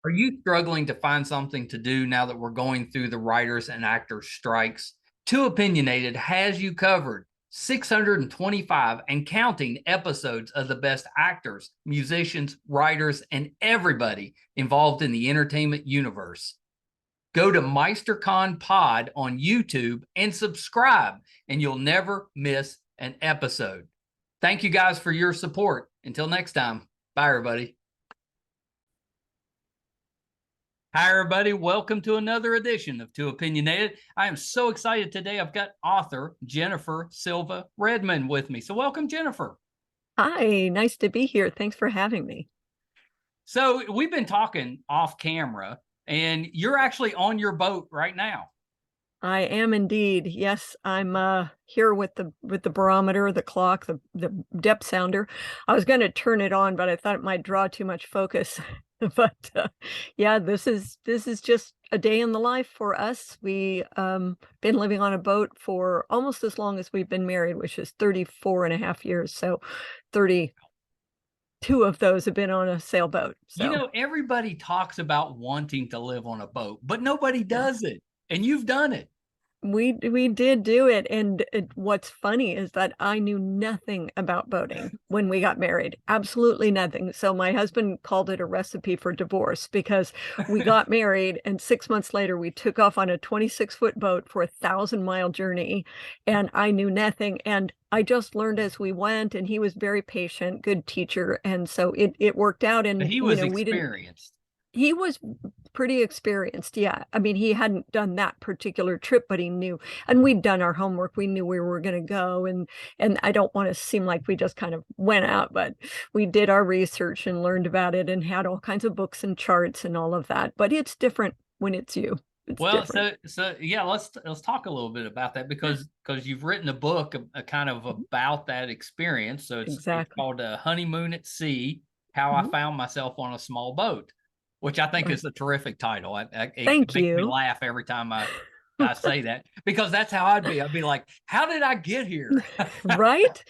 Are you struggling to find something to do now that we're going through the writers and actors strikes? Too Opinionated has you covered. 625 and counting episodes of the best actors, musicians, writers, and everybody involved in the entertainment universe. Go to MeisterCon Pod on YouTube and subscribe, and you'll never miss an episode. Thank you guys for your support. Until next time, bye, everybody. Hi, everybody. Welcome to another edition of Too Opinionated. I am so excited today. I've got author Jennifer Silva Redmond with me. So welcome, Jennifer. Hi, nice to be here. Thanks for having me. So we've been talking off camera, and you're actually on your boat right now. I am indeed. Yes, I'm here with the barometer, the clock, the depth sounder. I was going to turn it on, but I thought it might draw too much focus. But yeah, this is just a day in the life for us. We been living on a boat for almost as long as we've been married, which is 34 and a half years. So 32 of those have been on a sailboat. You So know, everybody talks about wanting to live on a boat, but nobody yeah. does it. And you've done it. We did do it, and what's funny is that I knew nothing about boating when we got married, absolutely nothing. So my husband called it a recipe for divorce because we got married, and 6 months later we took off on a 26-foot boat for a 1,000-mile journey, and I knew nothing, and I just learned as we went, and he was very patient, good teacher, and so it worked out. But And he was experienced. he was pretty experienced, yeah. I mean, he hadn't done that particular trip, but he knew, and we'd done our homework. We knew where we were going to go, and I don't want to seem like we just kind of went out, but we did our research and learned about it and had all kinds of books and charts and all of that. But it's different when it's you. It's Well, different. so yeah, let's talk a little bit about that because you've written a book kind of about that experience. So it's Exactly. called Honeymoon at Sea: How I Mhm. Found Myself on a Small Boat, which I think Right. is a terrific title. It Thank makes me you. laugh every time I say that because that's how I'd be. I'd be like, how did I get here? Right?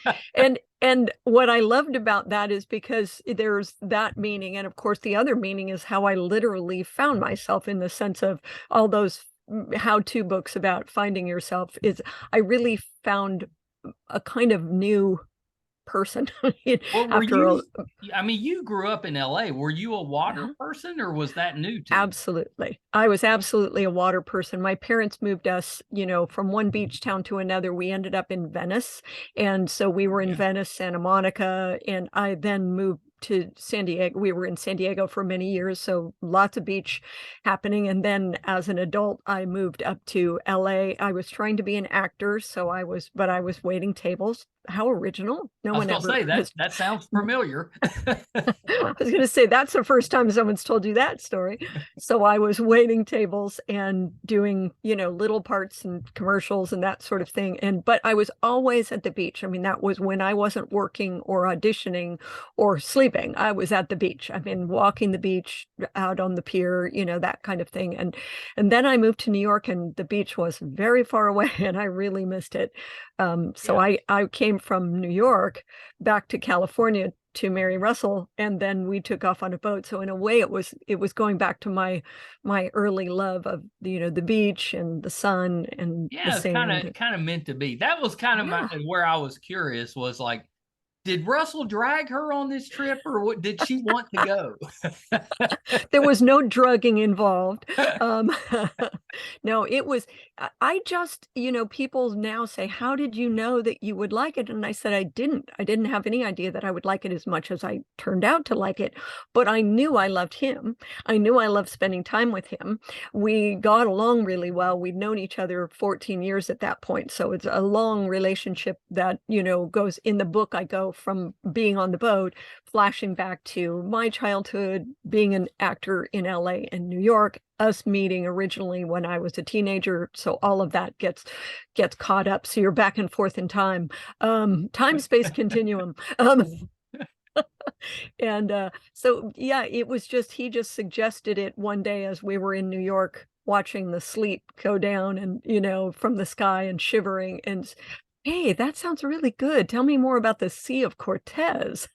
And what I loved about that is because there's that meaning, and of course, the other meaning is how I literally found myself in the sense of all those how-to books about finding yourself is I really found a kind of new person Well, were after a you? I mean, you grew up in LA. Were you a water yeah. person, or was that new to you? Absolutely. I was absolutely a water person. My parents moved us, from one beach town to another. We ended up in Venice. And so we were in Yeah. Venice, Santa Monica, and I then moved to San Diego. We were in San Diego for many years, so lots of beach happening. And then as an adult, I moved up to LA. I was trying to be an actor, but I was waiting tables. How original. No I was one gonna ever say that has. that sounds familiar. I was going to say that's the first time someone's told you that story. So I was waiting tables and doing, little parts and commercials and that sort of thing. But I was always at the beach. I mean, that was when I wasn't working or auditioning or sleeping. I was at the beach. I mean, walking the beach out on the pier, that kind of thing. And then I moved to New York and the beach was very far away and I really missed it. So Yeah. I came from New York back to California to marry Russell, and then we took off on a boat. So in a way, it was going back to my early love of the beach and the sun and the Yeah, it's kind sand. of kind of meant to be. That was kind of Yeah. where I was curious was like, did Russell drag her on this trip or what did she want to go? There was no drugging involved. Um, no, it was, I just, people now say, how did you know that you would like it? And I said, I didn't have any idea that I would like it as much as I turned out to like it, but I knew I loved him. I knew I loved spending time with him. We got along really well. We'd known each other 14 years at that point. So it's a long relationship that, goes in the book. I go from being on the boat flashing back to my childhood, being an actor in LA and New York, us meeting originally when I was a teenager. So all of that gets caught up. So you're back and forth in time, time space continuum. And so yeah, it was just he just suggested it one day as we were in New York watching the sleet go down and from the sky and shivering and hey, that sounds really good. Tell me more about the Sea of Cortez.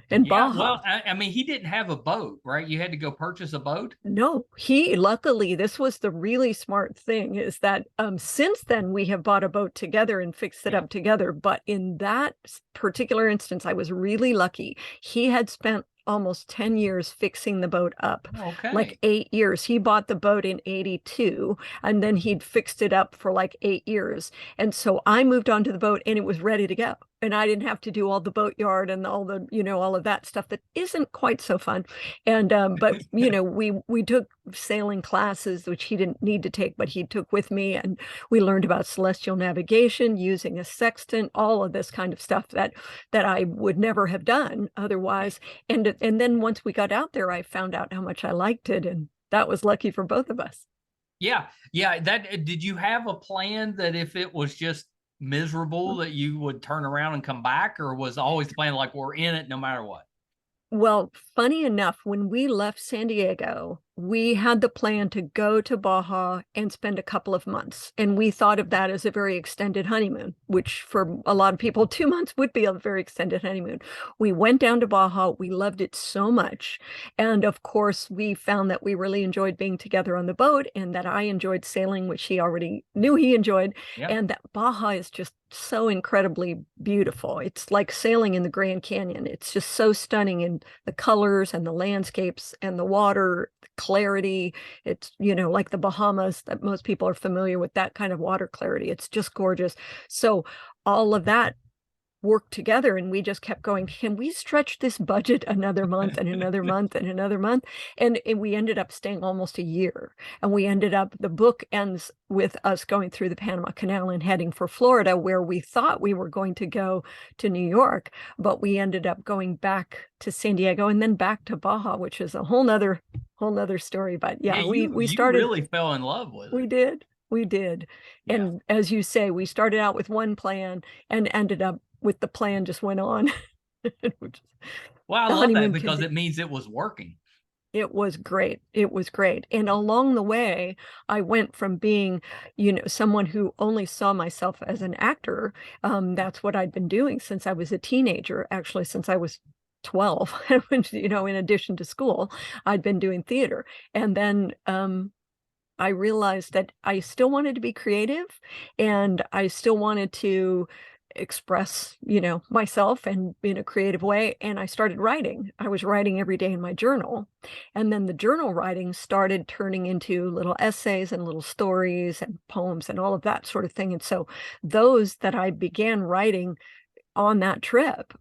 in Yeah, Baja. well, I mean, he didn't have a boat, right? You had to go purchase a boat. No, luckily, this was the really smart thing is that since then we have bought a boat together and fixed it Yeah. up together. But in that particular instance, I was really lucky. He had spent almost 10 years fixing the boat up, like Okay. 8 years. He bought the boat in 82 and then he'd fixed it up for like 8 years. And so I moved onto the boat and it was ready to go. And I didn't have to do all the boat yard and all the, all of that stuff that isn't quite so fun. And but we took sailing classes, which he didn't need to take, but he took with me, and we learned about celestial navigation, using a sextant, all of this kind of stuff that I would never have done otherwise. And then once we got out there, I found out how much I liked it, and that was lucky for both of us. Yeah. Yeah. That did you have a plan that if it was just miserable that you would turn around and come back, or was always the plan like we're in it no matter what? Well, funny enough, when we left San Diego, we had the plan to go to Baja and spend a couple of months. And we thought of that as a very extended honeymoon, which for a lot of people, 2 months would be a very extended honeymoon. We went down to Baja. We loved it so much. And of course, we found that we really enjoyed being together on the boat and that I enjoyed sailing, which he already knew he enjoyed. Yeah. And that Baja is just so incredibly beautiful. It's like sailing in the Grand Canyon. It's just so stunning in the colors and the landscapes and the water, the clarity. It's, like the Bahamas that most people are familiar with, that kind of water clarity. It's just gorgeous. So all of that worked together, and we just kept going, can we stretch this budget another month and another month and another month? And we ended up staying almost a year. And we ended up, the book ends with us going through the Panama Canal and heading for Florida, where we thought we were going to go to New York, but we ended up going back to San Diego and then back to Baja, which is a whole nother story. But yeah, we you started, really fell in love with we it. did. We did. Yeah. And as you say, we started out with one plan and ended up with the plan just went on. Well, I The love that honeymoon because continued. it means it was working. It was great. It was great. And along the way, I went from being, someone who only saw myself as an actor. That's what I'd been doing since I was a teenager, actually, since I was 12, in addition to school, I'd been doing theater. And then I realized that I still wanted to be creative and I still wanted to express, myself and in a creative way. And I started writing. I was writing every day in my journal. And then the journal writing started turning into little essays and little stories and poems and all of that sort of thing. And so those that I began writing on that trip,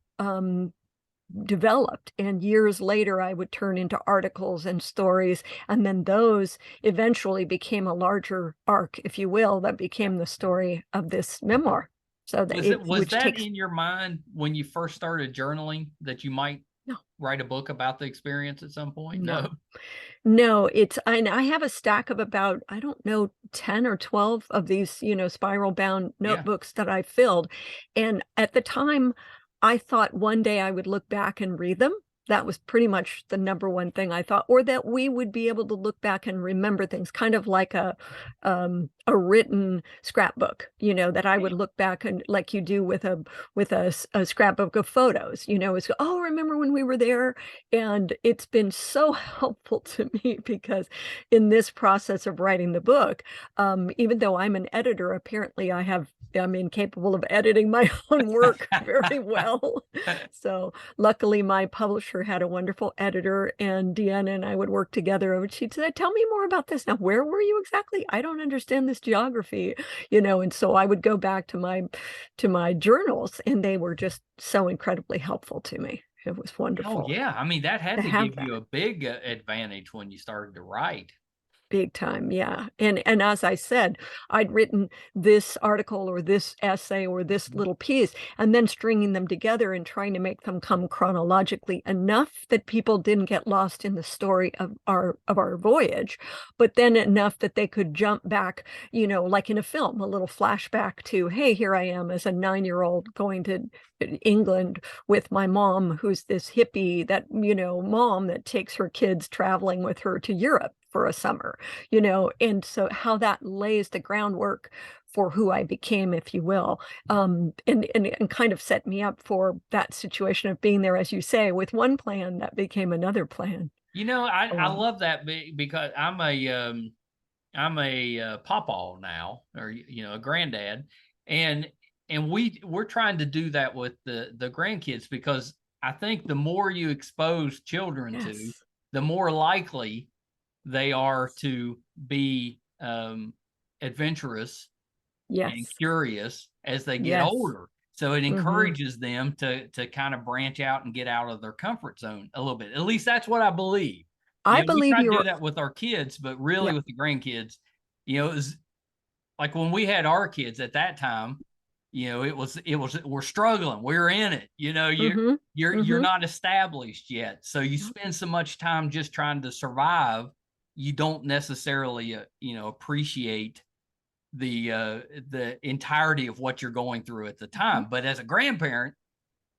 developed, and years later I would turn into articles and stories, and then those eventually became a larger arc, if you will, that Yeah. became the story of this memoir. So that Was which that takes in your mind when you first started journaling that you might no, write a book about the experience at some point? No. no, no, it's I have a stack of about, I don't know, 10 or 12 of these, spiral bound Yeah. notebooks that I filled. And at the time, I thought one day I would look back and read them. That was pretty much the number one thing I thought, or that we would be able to look back and remember things, kind of like a written scrapbook, that I would Right. look back and like you do with a scrapbook of photos, it's, oh, remember when we were there? And it's been so helpful to me because in this process of writing the book, even though I'm an editor, apparently I'm incapable of editing my own work very well. So luckily my publisher had a wonderful editor, and Deanna and I would work together, and she'd say, tell me more about this. Now, where were you exactly? I don't understand this geography, and so I would go back to my journals, and they were just so incredibly helpful to me. It was Oh, wonderful yeah. I mean, that had to to have give that. you a big advantage when you started to write. Big time, yeah. And as I said, I'd written this article or this essay or this Mhm. little piece, and then stringing them together and trying to make them come chronologically enough that people didn't get lost in the story of our voyage, but then enough that they could jump back, like in a film, a little flashback to, hey, here I am as a 9-year-old going to England with my mom, who's this hippie that, mom that takes her kids traveling with her to Europe for a summer, and so how that lays the groundwork for who I became, if you will, and kind of set me up for that situation of being there, as you say, with one plan that became another plan. I love that because I'm a pawpaw now, or a granddad, and we're trying to do that with the grandkids, because I think the more you expose children to, Yes. the more likely they are to be adventurous and Yes. curious as they get Yes. older. So it Hmm. encourages them to kind of branch out and get out of their comfort zone a little bit. At least that's what I believe. I We believe try to do you're. that with our kids, but really Yeah. with the grandkids, it was like when we had our kids at that time, it was we're struggling, we're in it, Hmm. you're Hmm. not established yet, so you spend so much time just trying to survive, you don't necessarily appreciate the entirety of what you're going through at the time. But as a grandparent,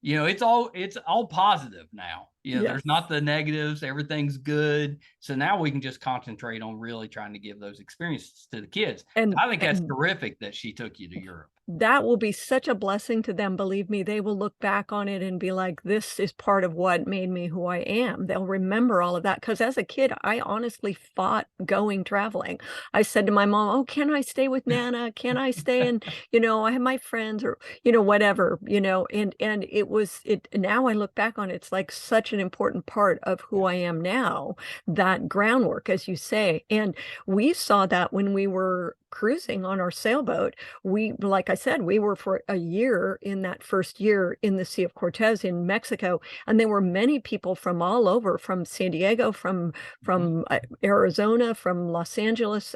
it's all positive now. Yes. There's not the negatives, everything's good. So now we can just concentrate on really trying to give those experiences to the kids. And I think that's and terrific that she took you to Europe. that will be such a blessing to them, believe me. They will look back on it and be like, "This is part of what made me who I am." They'll remember all of that. Because as a kid, I honestly fought going traveling. I said to my mom, "Oh, can I stay with Nana? Can I stay and, I have my friends," or, whatever, and it now I look back on it, it's like such an important part of who I am now, that groundwork, as you say, and we saw that when we were cruising on our sailboat. Like I said, we were for a year in that first year in the Sea of Cortez in Mexico, and there were many people from all over, from San Diego, from Mhm. Arizona, from Los Angeles,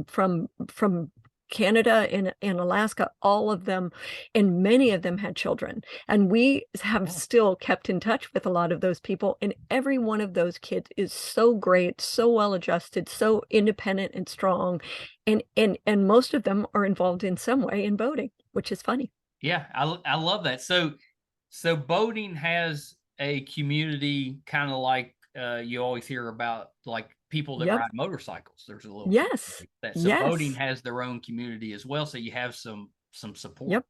from Canada and Alaska, all of them, and many of them had children. And we have Yeah. still kept in touch with a lot of those people, and every one of those kids is so great, so well adjusted, so independent and strong, and most of them are involved in some way in boating, which is funny. Yeah, I love that. So boating has a community, kind of like you always hear about, like people that Yep. ride motorcycles. There's a little Yes. community that, so boating Yes. has their own community as well. So you have some support. Yep.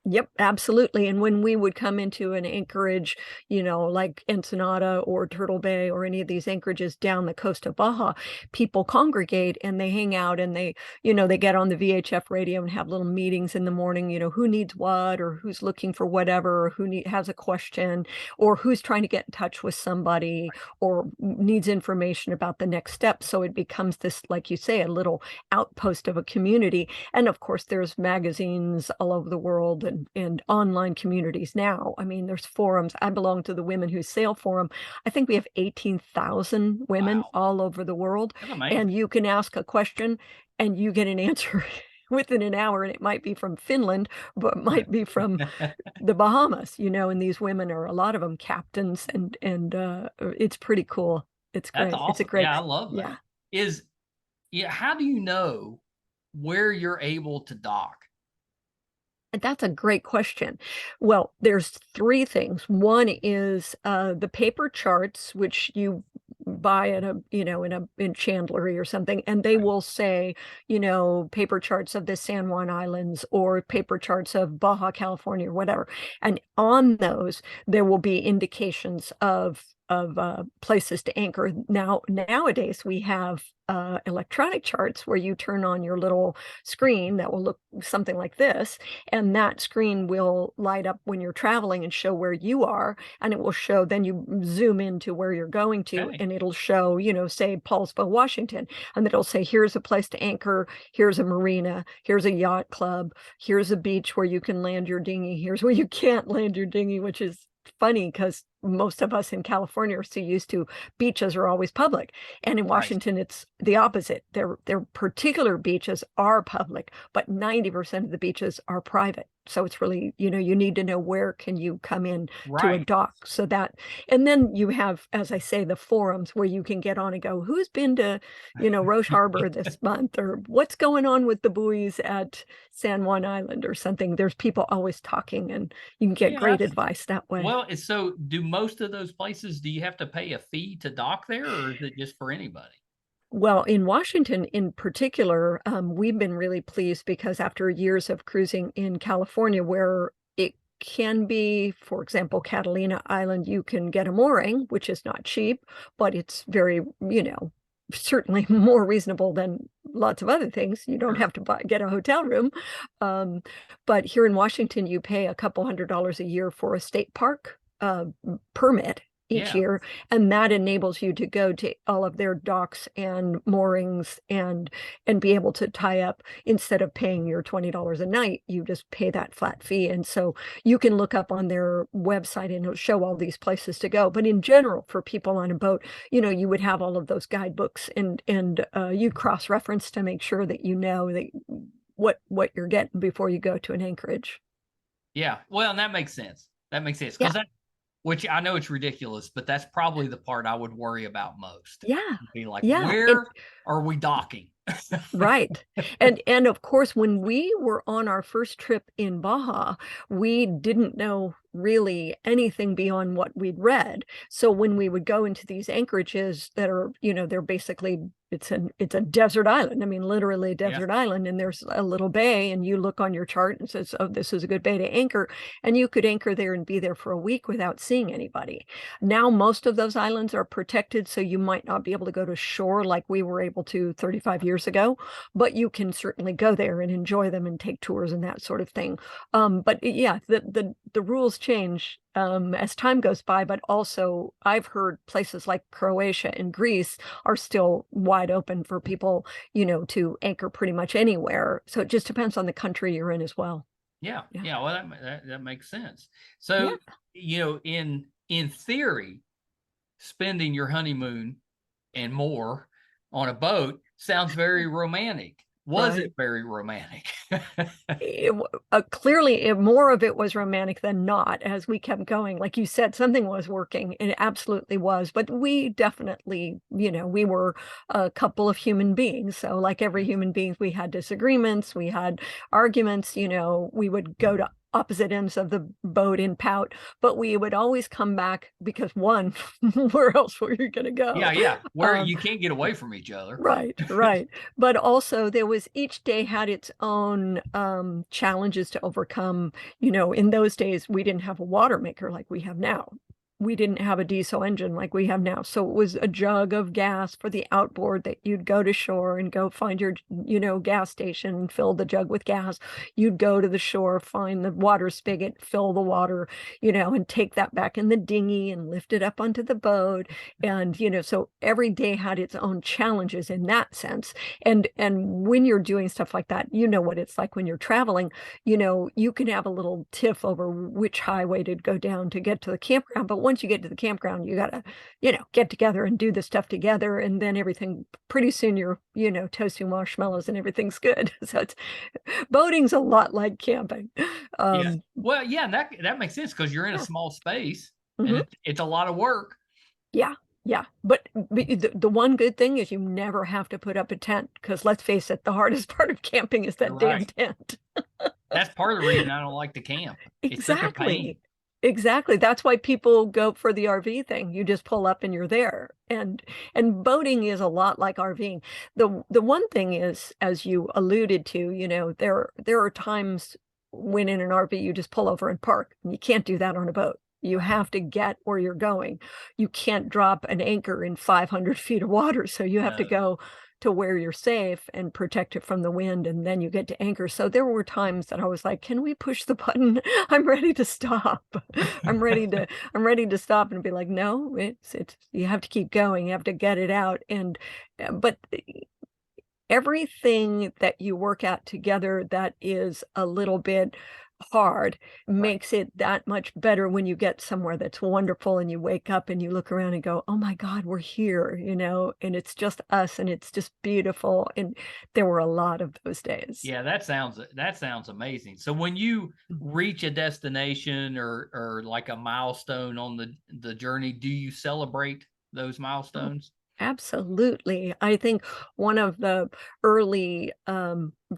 Yep, absolutely, and when we would come into an anchorage, like Ensenada or Turtle Bay or any of these anchorages down the coast of Baja, people congregate and they hang out and they get on the VHF radio and have little meetings in the morning, who needs what or who's looking for whatever, or has a question, or who's trying to get in touch with somebody or needs information about the next step. So it becomes this, like you say, a little outpost of a community, and of course, there's magazines all over the world and online communities now. I mean, there's forums. I belong to the Women Who Sail Forum. I think we have 18,000 women Wow, all over the world, that's amazing. and you can ask a question and you get an answer within an hour, and it might be from Finland, but it might be from the Bahamas, and these women are, a lot of them, captains, and it's pretty cool. It's That's great. It's a awesome. great, Yeah, I love yeah. that. Is Yeah, how do you know where you're able to dock? That's a great question. Well, there's 3 things. One is, the paper charts, which you buy at a, in Chandlery or something, and they Right. will say, paper charts of the San Juan Islands or paper charts of Baja California or whatever. And on those, there will be indications of places to anchor. Nowadays, we have, electronic charts where you turn on your little screen that will look something like this, and that screen will light up when you're traveling and show where you are, and it will show, then you zoom into where you're going to, Okay. and it'll show, say Paulsville, Washington, and it'll say, here's a place to anchor, here's a marina, here's a yacht club, here's a beach where you can land your dinghy, here's where you can't land your dinghy, which is funny because most of us in California are so used to beaches are always public. And in Right. Washington, it's the opposite. Their particular beaches are public, but 90% of the beaches are private. So it's really, you need to know where can you come in to a Right. dock. So that, and then you have, as I say, the forums where you can get on and go, who's been to, Roche Harbor this month, or what's going on with the buoys at San Juan Island or something. There's people always talking, and you can get Yeah, great that's advice that way. well, so do most of those places, do you have to pay a fee to dock there, or is it just for anybody? Well, in Washington in particular, we've been really pleased because after years of cruising in California, where it can be, for example, Catalina Island, you can get a mooring, which is not cheap, but it's very, certainly more reasonable than lots of other things. You don't Sure. have to get a hotel room. Um, but here in Washington, you pay a couple $100 a year for a state park permit each Yeah. year, and that enables you to go to all of their docks and moorings and be able to tie up. Instead of paying your $20 a night, you just pay that flat fee. And so you can look up on their website and it'll show all these places to go. But in general, for people on a boat, you would have all of those guidebooks, and you cross-reference to make sure that you know that what you're getting before you go to an anchorage. Yeah. Well, and that makes sense. That makes sense Yeah, because which I know it's ridiculous, but that's probably the part I would worry about most. yeah, Be like, yeah. And where are we docking? right. And of course, when we were on our first trip in Baja, we didn't know really anything beyond what we'd read. So when we would go into these anchorages that are, they're basically it's a desert island. I mean, literally a Yeah. desert island, and there's a little bay, and you look on your chart and it says, oh, this is a good bay to anchor. And you could anchor there and be there for a week without seeing anybody. Now, most of those islands are protected, so you might not be able to go to shore like we were able to 35 years ago, but you can certainly go there and enjoy them and take tours and that sort of thing. But yeah, the rules change as time goes by, but also I've heard places like Croatia and Greece are still wide open for people, to anchor pretty much anywhere. So it just depends on the country you're in as well. Yeah. Yeah. Yeah. Well, that makes sense. Yeah. So, in theory, spending your honeymoon and more on a boat sounds very romantic. Was it Right. very romantic? Clearly more of it was romantic than not as we kept going. Like you said, something was working, and it absolutely was. But we definitely, we were a couple of human beings. So like every human being, we had disagreements, we had arguments, we would go to opposite ends of the boat in pout, but we would always come back because one, where else were you going to Yeah, go? yeah. Where Um, you can't get away from each other. Right, right. But also there was each day had its own challenges to overcome. In those days we didn't have a water maker like we have now. We didn't have a diesel engine like we have now. So it was a jug of gas for the outboard that you'd go to shore and go find your, gas station, fill the jug with gas. You'd go to the shore, find the water spigot, fill the water, and take that back in the dinghy and lift it up onto the boat. And so every day had its own challenges in that sense. And when you're doing stuff like that, you know what it's like when you're traveling. You can have a little tiff over which highway to go down to get to the campground, but once you get to the campground, you gotta get together and do the stuff together, and then everything, pretty soon you're toasting marshmallows and everything's good. So it's boating's a lot like camping. Yes. um Well, yeah, that makes sense because you're in a yeah. small space and Mhm. it's a lot of work. Yeah, yeah, but the one good thing is you never have to put up a tent, because let's face it, the hardest part of camping is You're that damn right. tent. That's part of the reason I don't like to camp. It's such a pain. Exactly. Exactly. That's why people go for the RV thing. You just pull up and you're there. And boating is a lot like RVing. The one thing is, as you alluded to, there are times when in an RV you just pull over and park. And you can't do that on a boat. You Right. have to get where you're going. You can't drop an anchor in 500 feet of water. So you have to No. go to where you're safe and protect it from the wind, and then you get to anchor. So there were times that I was like, can we push the button? I'm ready to stop. I'm ready to stop and be like, no, it's you have to keep going. You have to get it out. And but everything that you work at together that is a little bit hard Right. makes it that much better when you get somewhere that's wonderful and you wake up and you look around and go, "Oh my God, we're here," and it's just us and it's just beautiful. And there were a lot of those days. Yeah, that sounds amazing. So when you reach a destination or like a milestone on the journey, do you celebrate those Oh, milestones? absolutely. I think one of the early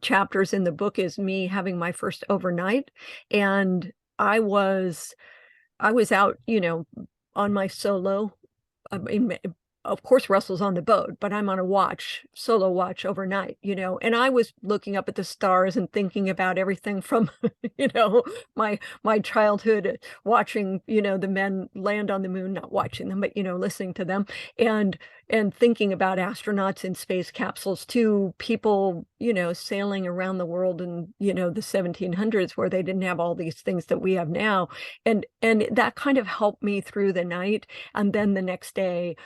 chapters in the book is me having my first overnight, and I was I was out, on my solo. I mean, of course, Russell's on the boat, but I'm on a solo watch overnight, and I was looking up at the stars and thinking about everything from, you know, my childhood watching, the men land on the moon, not watching them, but, listening to them and thinking about astronauts in space capsules to people, sailing around the world in, the 1700s where they didn't have all these things that we have now. And that kind of helped me through the night. And then the next day,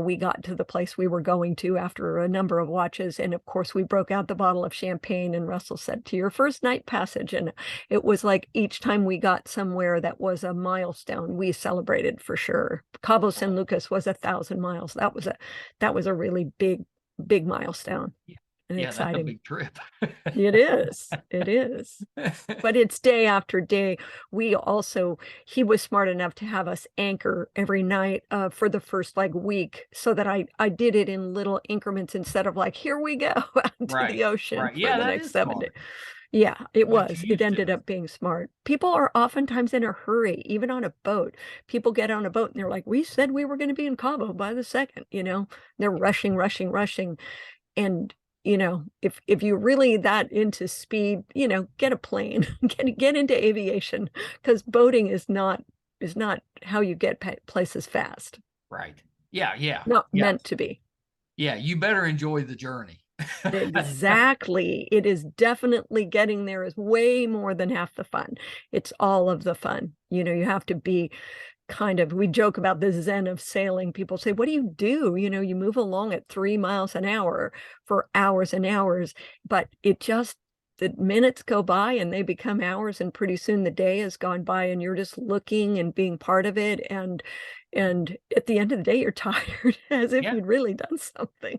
we got to the place we were going to after a number of watches. And of course, we broke out the bottle of champagne, and Russell said, "To your first night passage." And it was like each time we got somewhere that was a milestone, we celebrated for sure. Cabo San Right. Lucas was 1,000 miles. That was a really big milestone Yeah. and Yeah, that's a exciting. big trip. It is. It is. But it's day after day. We also He was smart enough to have us anchor every night, for the first, like, week so that I did it in little increments instead of like, "Here we go out to Right. the ocean Right. for Yeah, the that next is 7 days." smart. Yeah, it Get was. you It used to ended it. up being smart. People are oftentimes in a hurry, even on a boat. People get on a boat and they're like, "We said we were gonna be in Cabo by the second," you know? They're rushing, rushing, rushing, and, if you're really that into speed, get a plane, get into aviation, because boating is not how you get places fast. Right. Yeah, yeah. Not meant Yes. to be. Yeah, you better enjoy the journey. Exactly. It is definitely getting there is way more than half the fun. It's all of the fun. You have to be we joke about the zen of sailing. People say, "What do you do?" You move along at 3 miles an hour for hours and hours, but the minutes go by and they become hours, and pretty soon the day has gone by and you're just looking and being part of it, and at the end of the day, you're tired as if Yeah. you'd really done something.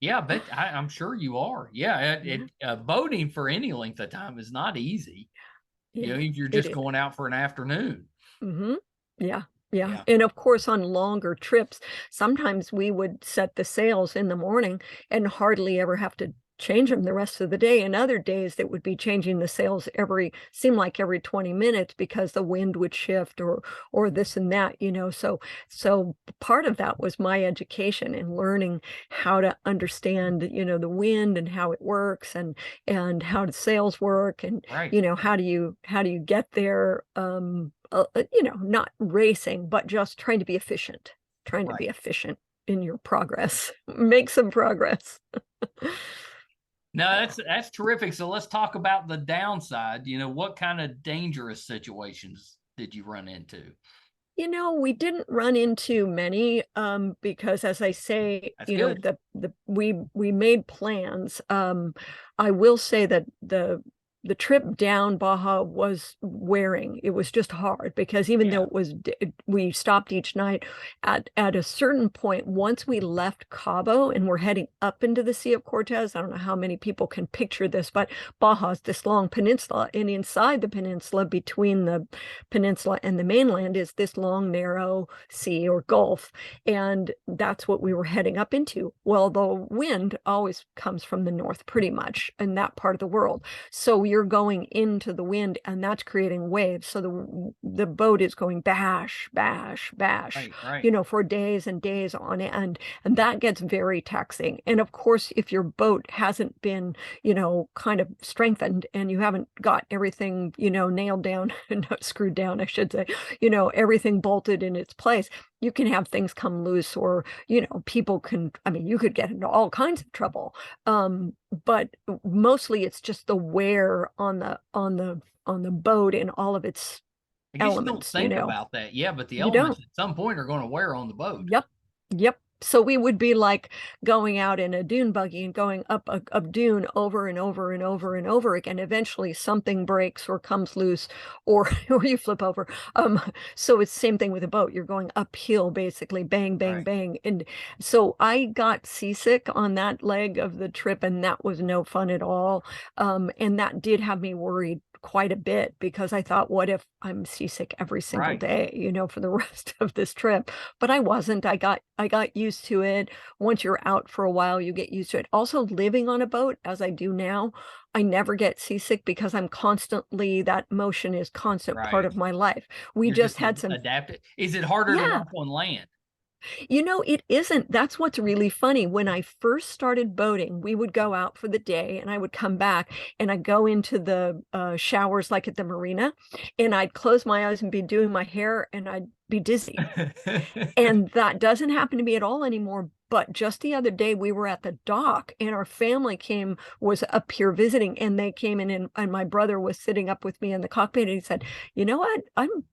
Yeah, I'm sure you are. Yeah, Yeah, boating for any length of time is not easy. yeah, You're it just is. going out for an afternoon. Mhm. Yeah, yeah, Yeah. and of course, on longer trips, sometimes we would set the sails in the morning and hardly ever have to change them the rest of the day, and other days that would be changing the sails seemed like every 20 minutes because the wind would shift or this and that, so part of that was my education and learning how to understand, the wind and how it works and how the sails work and, Right. how do you get there, not racing, but just trying to be Right. efficient in your progress. Make some progress. No, that's terrific. So let's talk about the downside. What kind of dangerous situations did you run into? We didn't run into many, because as I say, That's good. we made plans. I will say that the trip down Baja was wearing. It was just hard because even though Yeah. we stopped each night at a certain point, once we left Cabo and we're heading up into the Sea of Cortez, I don't know how many people can picture this, but Baja's this long peninsula, and inside the peninsula, between the peninsula and the mainland, is this long, narrow sea or gulf. And that's what we were heading up into. Well, the wind always comes from the north, pretty much, in that part of the world. So you're going into the wind, and that's creating waves. So the boat is going bash, bash, bash, Right. Right. for days and days on end. And that gets very taxing. And of course, if your boat hasn't been, kind of strengthened and you haven't got everything, nailed down and screwed down, I should say, everything bolted in its place, you can have things come loose or, I mean, you could get into all kinds of trouble. But mostly it's just the wear on the boat and all of its I guess you don't elements, think about that. Yeah, but the You elements don't. at some point are going to wear on the boat. Yep. Yep. So we would be like going out in a dune buggy and going up a dune over and over and over and over again. Eventually something breaks or comes loose, or or you flip over. So it's the same thing with a boat. You're going uphill, basically, bang, bang, Right. bang. And so I got seasick on that leg of the trip, and that was no fun at all. And that did have me worried quite a bit, because I thought, what if I'm seasick every single Right. day, for the rest of this trip? But I wasn't. I got used to it. Once you're out for a while, you get used to it. Also, living on a boat, as I do now, I never get seasick because I'm constantly, that motion is constant part Right. of my life. We You're just just had some, adapted. Is it harder to yeah, walk on land? it isn't. That's what's really funny. When I first started boating, we would go out for the day and I would come back and I'd go into the showers like at the marina, and I'd close my eyes and be doing my hair and I'd be dizzy. And that doesn't happen to me at all anymore. But just the other day, we were at the dock and our family was up here visiting, and they came in, and my brother was sitting up with me in the cockpit, and he said, you know what?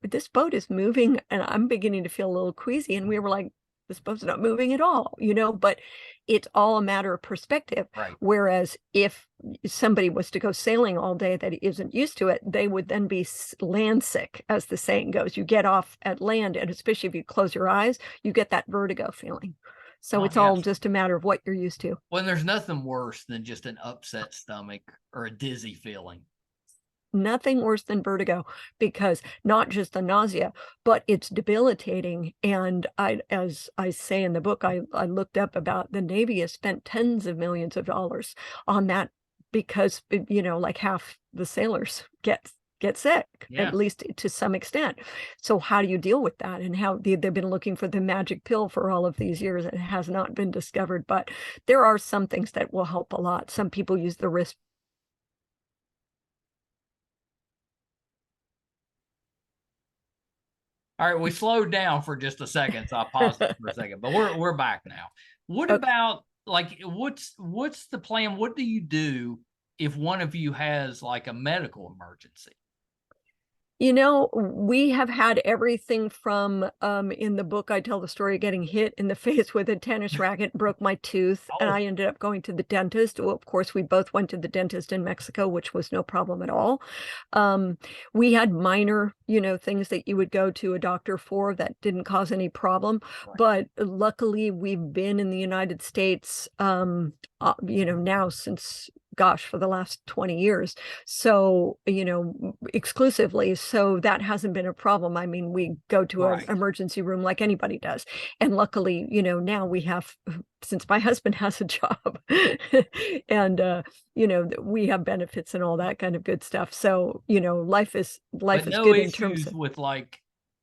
This boat is moving and I'm beginning to feel a little queasy. And we were like, this boat's not moving at all, but it's all a matter of perspective. Right. Whereas if somebody was to go sailing all day that isn't used to it, they would then be land sick, as the saying goes. You get off at land, and especially if you close your eyes, you get that vertigo feeling. So Oh, it's yeah. all just a matter of what you're used to. Well, there's nothing worse than just an upset stomach or a dizzy feeling. Nothing worse than vertigo, because not just the nausea, but it's debilitating. And as I say in the book, I looked up about the Navy has spent tens of millions of dollars on that, because like half the sailors get sick, Yeah. at least to some extent. So how do you deal with that? And how they've been looking for the magic pill for all of these years, and it has not been discovered. But there are some things that will help a lot. Some people use the wrist. All right, we slowed down for just a second, so I paused it for a second, but we're back now. What Okay. about, like, what's the plan? What do you do if one of you has like a medical emergency? We have had everything from, in the book, I tell the story of getting hit in the face with a tennis racket, broke my tooth, and Oh, I ended up going to the dentist. Well, of course, we both went to the dentist in Mexico, which was no problem at all. We had minor, things that you would go to a doctor for that didn't cause any problem. right, But luckily, we've been in the United States, now since, gosh, for the last 20 years. So, exclusively. So that hasn't been a problem. I mean, we go to an right. emergency room like anybody does. And luckily, now we have, since my husband has a job, and we have benefits and all that kind of good stuff. So, life But is no good in terms issues of, with, like,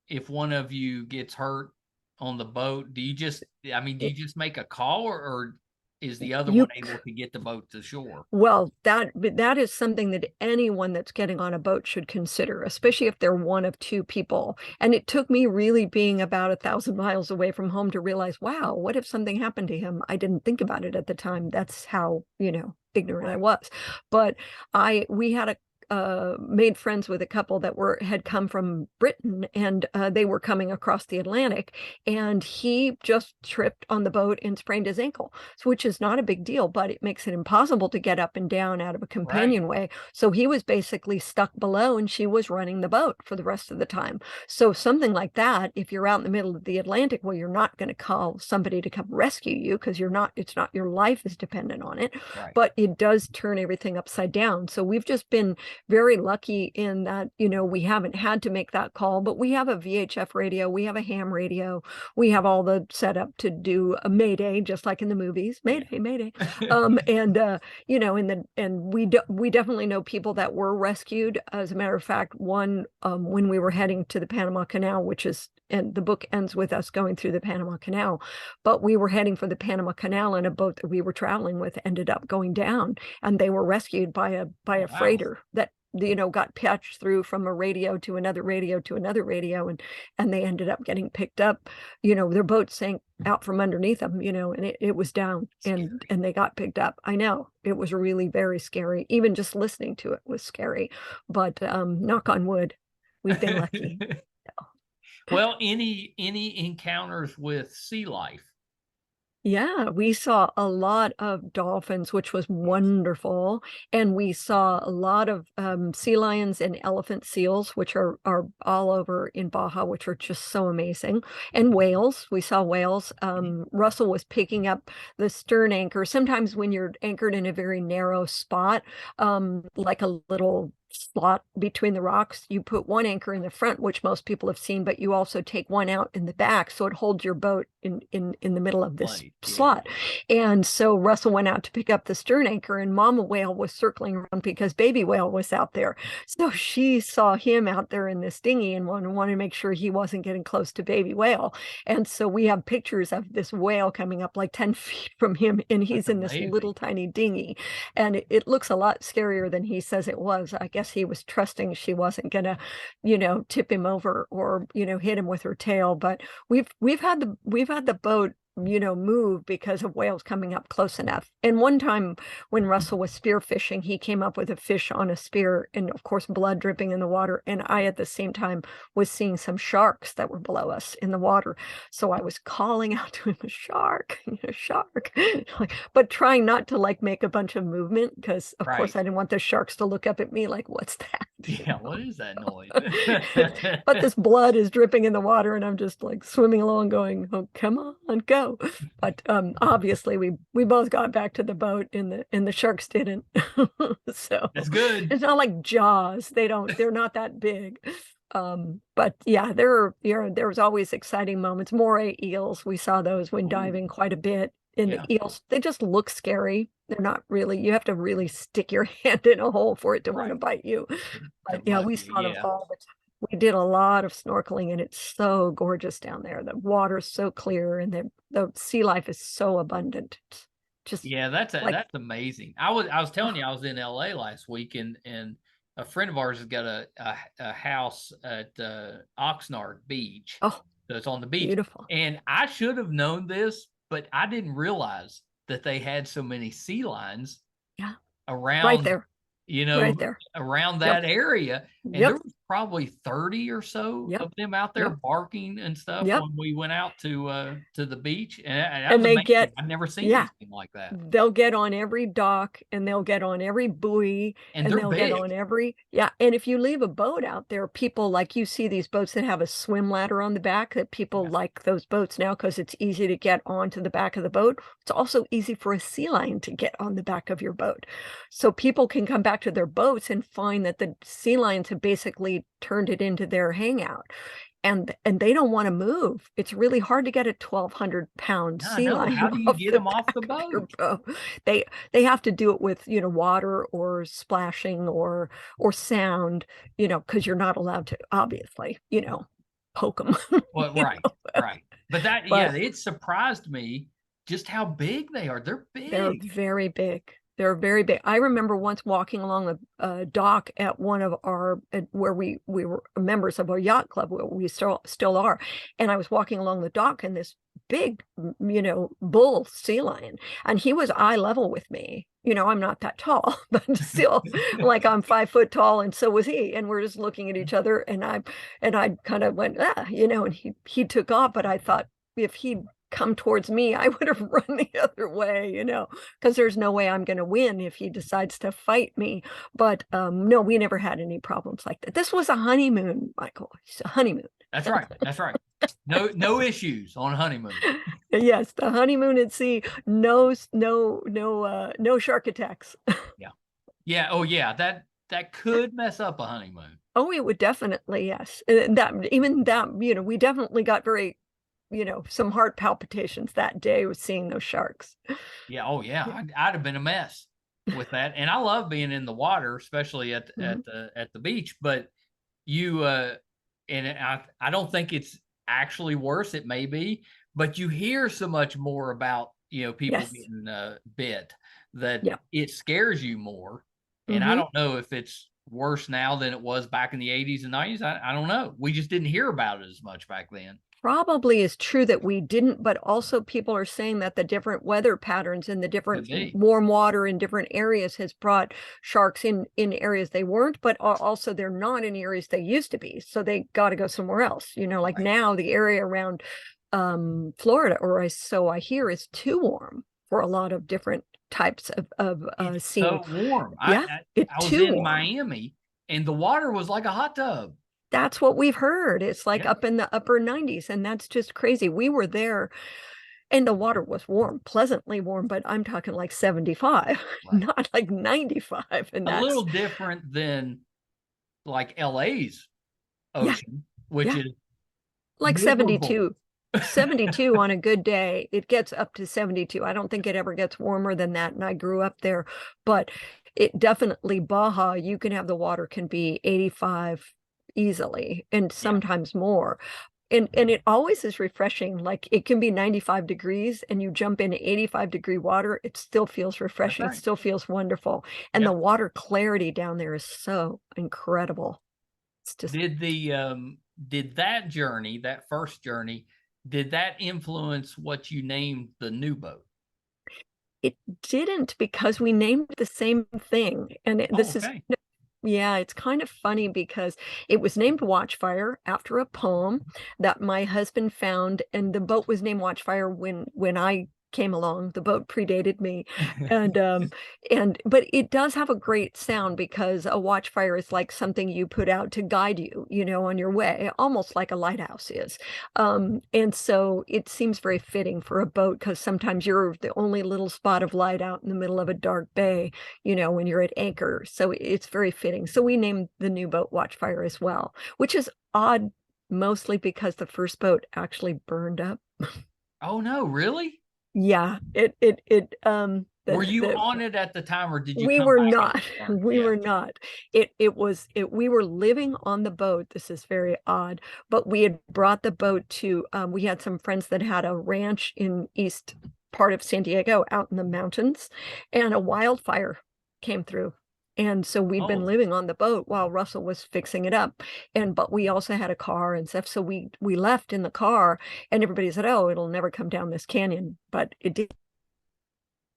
if one of you gets hurt on the boat, do you it, just make a call, or is the other one you able to get the boat to shore? Well, that is something that anyone that's getting on a boat should consider, especially if they're one of two people. And it took me really being about 1,000 miles away from home to realize, wow, what if something happened to him? I didn't think about it at the time. That's how, ignorant I Right, was. But we had made friends with a couple that had come from Britain, and they were coming across the Atlantic, and he just tripped on the boat and sprained his ankle, which is not a big deal, but it makes it impossible to get up and down out of a right, companionway. So he was basically stuck below, and she was running the boat for the rest of the time. So something like that, if you're out in the middle of the Atlantic, well, you're not going to call somebody to come rescue you, because it's not, your life is dependent on it, right. but it does turn everything upside down. So we've just been very lucky in that, we haven't had to make that call, but we have a VHF radio, we have a ham radio, we have all the setup to do a mayday, just like in the movies. Mayday, Yeah. mayday. And we definitely know people that were rescued. As a matter of fact, one, when we were heading to the Panama Canal, and the book ends with us going through the Panama Canal, but we were heading for the Panama Canal, and a boat that we were traveling with ended up going down, and they were rescued by Oh, a wow. freighter that got patched through from a radio to another radio to another radio, and they ended up getting picked up. Their boat sank out from underneath them, and it was down, and Scary. they got picked up. I know, it was really very scary. Even just listening to it was scary, but knock on wood, we've been lucky. Well, any encounters with sea life? Yeah, we saw a lot of dolphins, which was wonderful, and we saw a lot of sea lions and elephant seals, which are all over in Baja, which are just so amazing. And whales, we saw whales. Russell was picking up the stern anchor. Sometimes when you're anchored in a very narrow spot, like a little slot between the rocks, you put one anchor in the front, which most people have seen, but you also take one out in the back, so it holds your boat in the middle of this slot. And so Russell went out to pick up the stern anchor, and mama whale was circling around because baby whale was out there. So she saw him out there in this dinghy and wanted to make sure he wasn't getting close to baby whale. And so we have pictures of this whale coming up like 10 feet from him, and he's in this little tiny dinghy, and it looks a lot scarier than he says it was. I guess he was trusting she wasn't gonna, tip him over or, hit him with her tail. But we've had the boat, move because of whales coming up close enough. And one time when Russell was spear fishing, he came up with a fish on a spear, and of course blood dripping in the water. And I at the same time was seeing some sharks that were below us in the water. So I was calling out to him, a shark, a shark, but trying not to like make a bunch of movement, because of course I didn't want the sharks to look up at me like, what's that? Yeah, what is that noise? But this blood is dripping in the water, and I'm just like swimming along going, oh, come on, go. But obviously we both got back to the boat, and the sharks didn't. So that's good. It's not like Jaws. They're not that big. But yeah, there was always exciting moments. Moray eels, we saw those when diving quite a bit. And the eels, they just look scary. They're not really, you have to really stick your hand in a hole for it to want to bite you. But yeah, we saw them all the time. We did a lot of snorkeling, and it's so gorgeous down there. The water's so clear, and the sea life is so abundant. It's just that's amazing. I was telling you, I was in LA last week, and a friend of ours has got a house at Oxnard Beach. Oh, so it's on the beach. Beautiful. And I should have known this, but I didn't realize that they had so many sea lions around right there. Right there around that area. And there was probably 30 or so of them out there barking and stuff when we went out to the beach. And they get, I've never seen anything like that. They'll get on every dock, and they'll get on every buoy, and they'll big. get on every and if you leave a boat out there, people, like, you see these boats that have a swim ladder on the back, that people like those boats now because it's easy to get onto the back of the boat. It's also easy for a sea lion to get on the back of your boat, so people can come back to their boats and find that the sea lions have basically turned it into their hangout, and they don't want to move. It's really hard to get a 1,200-pound sea lion. How do you get them off the boat? They have to do it with water or splashing or sound, because you're not allowed to obviously poke them. Well, right. But it surprised me just how big they are. They're big. They're very big. They're very big. I remember once walking along the dock at one of our, where we were members of a yacht club, where we still are. And I was walking along the dock, and this big, bull sea lion, and he was eye level with me. I'm not that tall, but still, like, I'm 5 foot tall, and so was he. And we're just looking at each other, and I kind of went, and he took off. But I thought, if he'd come towards me, I would have run the other way, because there's no way I'm going to win if he decides to fight me. But no, we never had any problems like that. This was a honeymoon, Michael. It's a honeymoon. That's right. No issues on honeymoon. Yes, the honeymoon at sea. No shark attacks. Yeah. Oh yeah. That could mess up a honeymoon. Oh, it would definitely. Yes. We definitely got very, some heart palpitations that day with seeing those sharks. Yeah. Oh yeah. I'd have been a mess with that. And I love being in the water, especially at the beach. But I don't think it's actually worse. It may be, but you hear so much more about people getting bit that it scares you more. And I don't know if it's worse now than it was back in the 80s and 90s. I don't know. We just didn't hear about it as much back then. Probably is true that we didn't, but also people are saying that the different weather patterns and the different warm water in different areas has brought sharks in areas they weren't, but also they're not in areas they used to be. So they got to go somewhere else. Like now the area around Florida, so I hear, is too warm for a lot of different types of It's scene. so warm. Yeah, it's I was too in warm. Miami and the water was like a hot tub. That's what we've heard. It's like Yeah. up in the upper 90s, and that's just crazy. We were there and the water was warm, pleasantly warm, but I'm talking like 75, Right. not like 95. And A little that's, different than like LA's yeah, ocean, which yeah, is like miserable. 72. 72 on a good day. It gets up to 72. I don't think it ever gets warmer than that. And I grew up there, but it definitely, Baja, you can have, the water can be 85 easily and Yeah, sometimes more. And it always is refreshing. Like, it can be 95 degrees and you jump in 85-degree water, it still feels that's refreshing. It right. still feels wonderful. And the Yeah. water clarity down there is so incredible. It's just, Did that journey, that first journey, did that influence what you named the new boat? it didn't, because we named the same thing. And Oh, this is, okay. yeah, it's kind of funny because it was named Watchfire after a poem that my husband found, and the boat was named Watchfire when I came along. The boat predated me. And but it does have a great sound, because a watchfire is like something you put out to guide you, on your way, almost like a lighthouse is. And so it seems very fitting for a boat, because sometimes you're the only little spot of light out in the middle of a dark bay, when you're at anchor. So it's very fitting. So we named the new boat Watchfire as well, which is odd, mostly because the first boat actually burned up. Oh no, really? Yeah, Were you the on it at the time or did you we come were back and not. it burned? We Yeah. were not. We were living on the boat. This is very odd, but we had brought the boat to, we had some friends that had a ranch in east part of San Diego, out in the mountains, and a wildfire came through. And so we'd been Oh, living on the boat while Russell was fixing it up. But we also had a car and stuff. So we left in the car, and everybody said, "Oh, it'll never come down this canyon." But it did.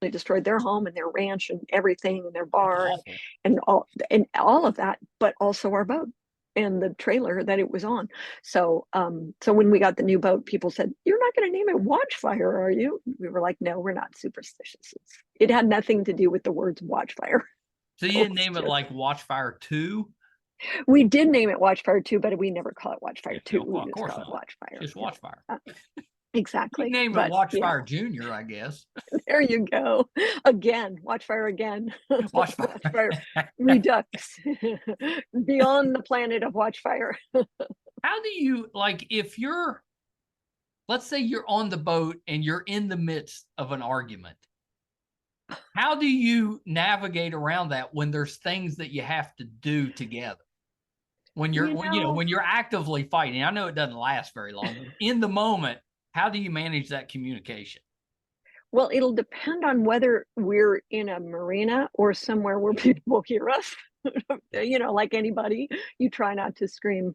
They destroyed their home and their ranch and everything, and their that's bar, awful. and all of that, but also our boat and the trailer that it was on. So when we got the new boat, people said, "You're not going to name it Watchfire, are you?" We were like, "No, we're not superstitious." It had nothing to do with the words Watchfire. So you So didn't it's name it just, like Watchfire 2? we did name it Watchfire 2, but we never call it Watchfire Yeah, 2. no, We of just course call it not. Watchfire. Just Yeah, Watchfire. You exactly. name it But Watchfire Junior, I guess. there you go. Again, Watchfire again. Watchfire. Watchfire Redux. Beyond the planet of Watchfire. How do you like if you're, let's say you're on the boat and you're in the midst of an argument? How do you navigate around that when there's things that you have to do together? You know, When you're actively fighting, I know it doesn't last very long, but in the moment, how do you manage that communication? well, it'll depend on whether we're in a marina or somewhere where people will hear us. Like anybody, you try not to scream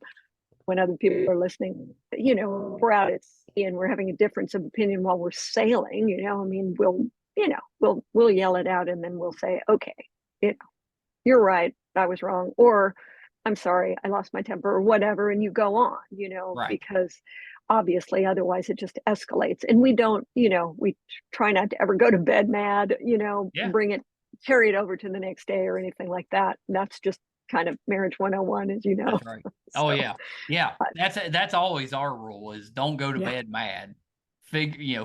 when other people are listening. We're out at sea and we're having a difference of opinion while we're sailing. I mean, we'll yell it out, and then we'll say, "Okay, you know, you're right, I was wrong," or "I'm sorry, I lost my temper," or whatever, and you go on, Right. because obviously otherwise it just escalates. And we don't, we try not to ever go to bed mad, Yeah, carry it over to the next day or anything like that. That's just kind of marriage 101, as you know. that's right. Oh So, yeah. Yeah. but That's always our rule is don't go to yeah, bed mad. Fix yeah.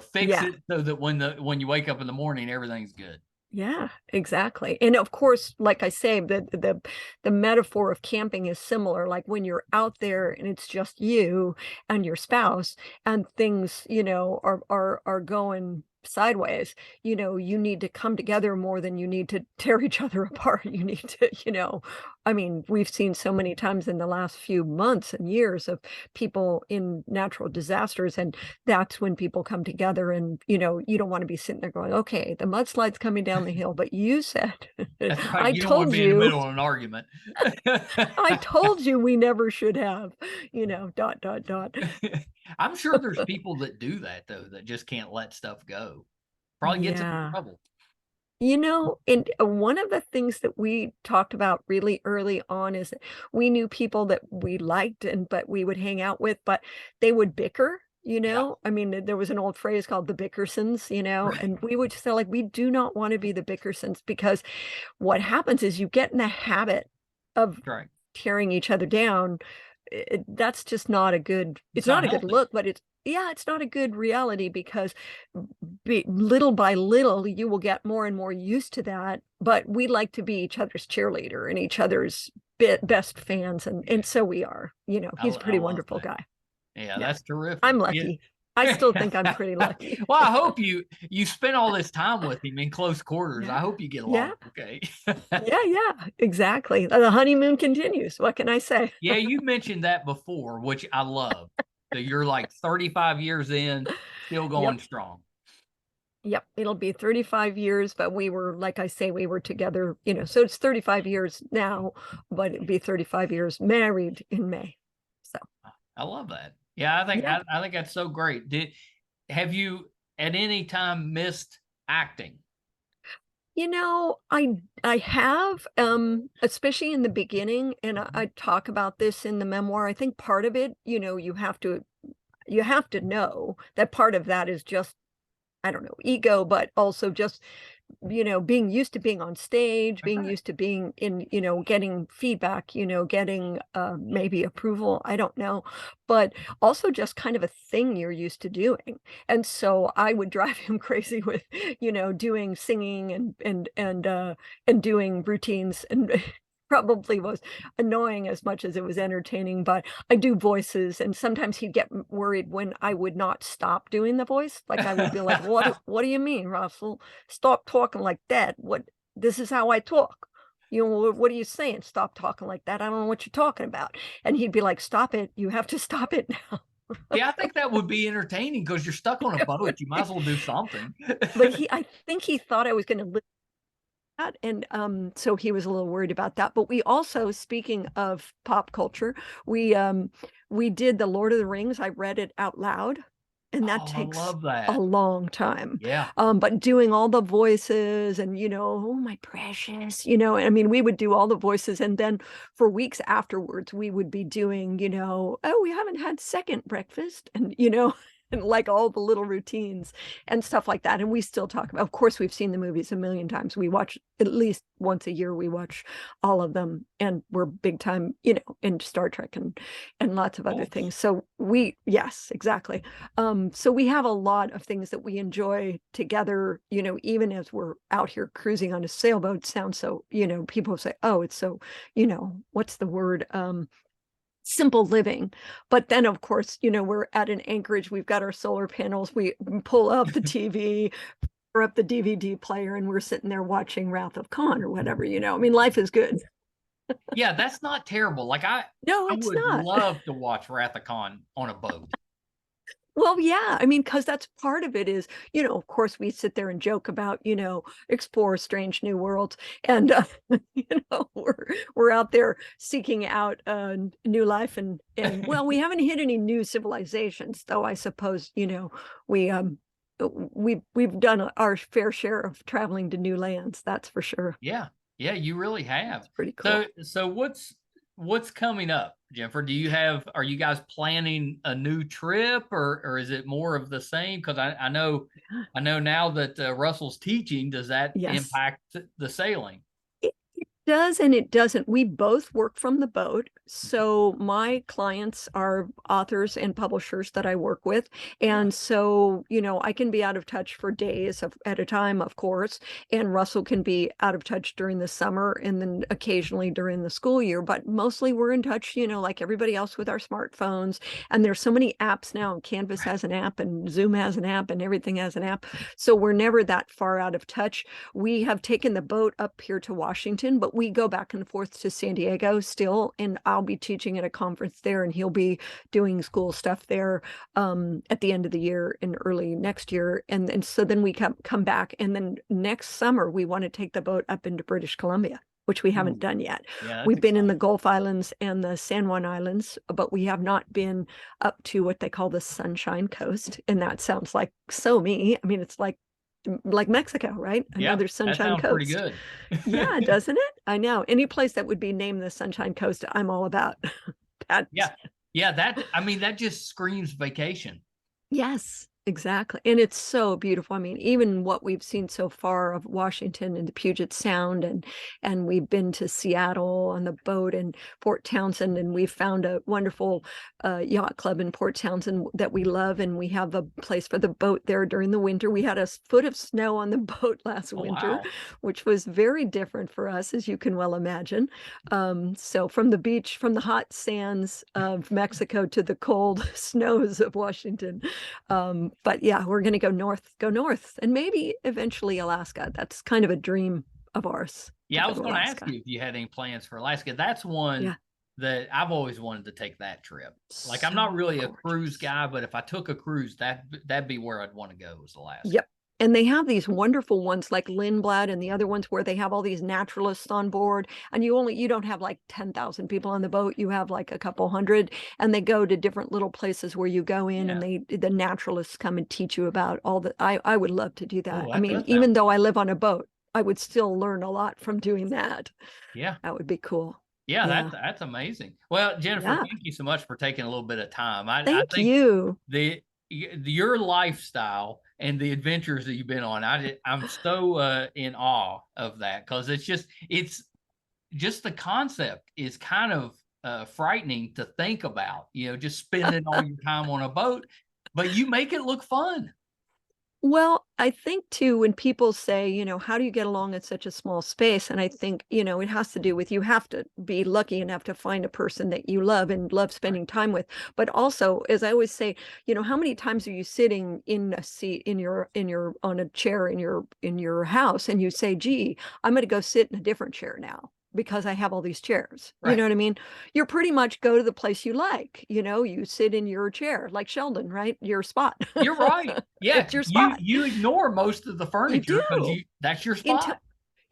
it so that when you wake up in the morning, everything's good. Yeah, exactly. And of course, like I say, the metaphor of camping is similar. Like when you're out there and it's just you and your spouse, and things, are going sideways, you need to come together more than you need to tear each other apart. You need to, I mean, we've seen so many times in the last few months and years of people in natural disasters, and that's when people come together. And you don't want to be sitting there going, "Okay, the mudslide's coming down the hill, but you said," That's right. "I You don't want to told be in the you, middle of an argument. I told you we never should have," dot dot dot. I'm sure there's people that do that though, that just can't let stuff go. Probably gets them in Yeah. trouble. And one of the things that we talked about really early on is that we knew people that we liked, but we would hang out with, but they would bicker. Yeah. I mean, there was an old phrase called the Bickersons, and we would say, like, we do not want to be the Bickersons, because what happens is you get in the habit of Right. tearing each other down. That's just not a good, It's it's not not a good healthy. look, but it's not a good reality, because little by little you will get more and more used to that. But we like to be each other's cheerleader and each other's best fans, and so we are. He's a I pretty love wonderful that. guy. Yeah, Yeah, that's terrific. I'm Yeah. lucky. I still think I'm pretty lucky. Well, I hope you spent all this time with him in close quarters. I Yeah, hope you get yeah, along okay. yeah, exactly. The honeymoon continues. What can I say? Yeah, you mentioned that before, which I love. So you're like 35 years in, still going Yep. strong. Yep, it'll be 35 years, but we were, like I say, we were together, so it's 35 years now, but it'd be 35 years married in May. So, I love that. Yeah, I think yeah. I think that's so great. Have you at any time missed acting? I have, especially in the beginning, and I talk about this in the memoir. I think part of it, you have to know that part of that is just, I don't know, ego, but also just being used to being on stage, being Okay. used to being in, getting feedback, getting maybe approval, I don't know, but also just kind of a thing you're used to doing. And so I would drive him crazy with, doing singing and doing routines, and probably was annoying as much as it was entertaining. But I do voices, and sometimes he'd get worried when I would not stop doing the voice. Like, I would be like, what do you mean, Russell? Stop talking like that. This is how I talk. What are you saying? Stop talking like that. I don't know what you're talking about. And he'd be like, stop it. You have to stop it now. Yeah, I think that would be entertaining because you're stuck on a boat. You might as well do something. But I think he thought I was going to live that. And so he was a little worried about that. But we also, speaking of pop culture, we did the Lord of the Rings. I read it out loud, and that Oh, I takes love a that. long time. Yeah. But doing all the voices, and oh my precious, I mean, we would do all the voices, and then for weeks afterwards we would be doing, oh, we haven't had second breakfast, and and like all the little routines and stuff like that. And we still talk about, of course, we've seen the movies a million times. We watch at least once a year, we watch all of them, and we're big time, in Star Trek and lots of other Oh, things. So yes, exactly. So we have a lot of things that we enjoy together, even as we're out here cruising on a sailboat. Sounds so, people say, oh, it's so, what's the word? Simple living. But then, of course, we're at an anchorage, we've got our solar panels, we pull up the TV or up the DVD player, and we're sitting there watching Wrath of Khan or whatever. I mean, life is good. yeah, that's not terrible. Like No, I it's would not. love to watch Rathacon on a boat. Well, yeah, I mean, because that's part of it is, of course, we sit there and joke about, explore strange new worlds. And, we're out there seeking out new life. And well, we haven't hit any new civilizations, though, I suppose, we, we've done our fair share of traveling to new lands. That's for sure. Yeah. Yeah, you really have. It's pretty So cool. so what's coming up, Jennifer? Are you guys planning a new trip, or is it more of the same? Because I know now that Russell's teaching, does that Yes. impact the sailing? It does and it doesn't. We both work from the boat. So my clients are authors and publishers that I work with. Yeah. And so, I can be out of touch for days at a time, of course. And Russell can be out of touch during the summer and then occasionally during the school year. But mostly we're in touch, like everybody else, with our smartphones. And there's so many apps now. And Canvas has an app, and Zoom has an app, and everything has an app. So we're never that far out of touch. We have taken the boat up here to Washington, but we go back and forth to San Diego still, and I'll be teaching at a conference there, and he'll be doing school stuff there at the end of the year and early next year. And so then we come back, and then next summer we want to take the boat up into British Columbia, which we haven't Ooh, done yet. yeah, that's We've been in the exciting. Gulf Islands and the San Juan Islands, but we have not been up to what they call the Sunshine Coast. And that sounds like so me. I mean, it's like Mexico, right? Yeah, Another that Sunshine sounds pretty Coast. good. Yeah, doesn't it? I know. Any place that would be named the Sunshine Coast, I'm all about. That's Yeah. Yeah, that I mean, that just screams vacation. Yes, exactly. And it's so beautiful. I mean, even what we've seen so far of Washington and the Puget Sound, and we've been to Seattle on the boat and Port Townsend, and we found a wonderful yacht club in Port Townsend that we love, and we have a place for the boat there during the winter. We had a foot of snow on the boat last Oh, winter, wow. which was very different for us, as you can well imagine. So from the beach, from the hot sands of Mexico to the cold snows of Washington. But yeah, we're going to go north, and maybe eventually Alaska. That's kind of a dream of ours to Yeah, I go was to going to ask Alaska. you if you had any plans for Alaska. That's one Yeah, that I've always wanted to take that trip. Like I'm not so really a cruise gorgeous. guy, but if I took a cruise, that'd be where I'd want to go is Alaska. Yep. And they have these wonderful ones like Lindblad and the other ones where they have all these naturalists on board, and you don't have like 10,000 people on the boat. You have like a couple hundred, and they go to different little places where you go in, and Yeah. the naturalists come and teach you about all the I would love to do that. Oh, I that mean, does sound even though fun. I live on a boat, I would still learn a lot from doing that. Yeah. That would be cool. Yeah, Yeah. that's amazing. Well, Jennifer, Yeah. thank you so much for taking a little bit of time. I Thank think you. your lifestyle and the adventures that you've been on, I'm so in awe of that because it's just the concept is kind of frightening to think about. You know, just spending all your time on a boat, but you make it look fun. Well, I think too, when people say, how do you get along in such a small space? And I think, it has to do with you have to be lucky enough to find a person that you love and love Right. spending time with. But also, as I always say, how many times are you sitting in a seat on a chair in your house and you say, gee, I'm going to go sit in a different chair now because I have all these chairs. You Right. know what I mean? You're pretty much go to the place you like, you sit in your chair like Sheldon, right? Your spot. You're right. Yeah, It's your you spot. you ignore most of the You furniture because do you that's your until spot.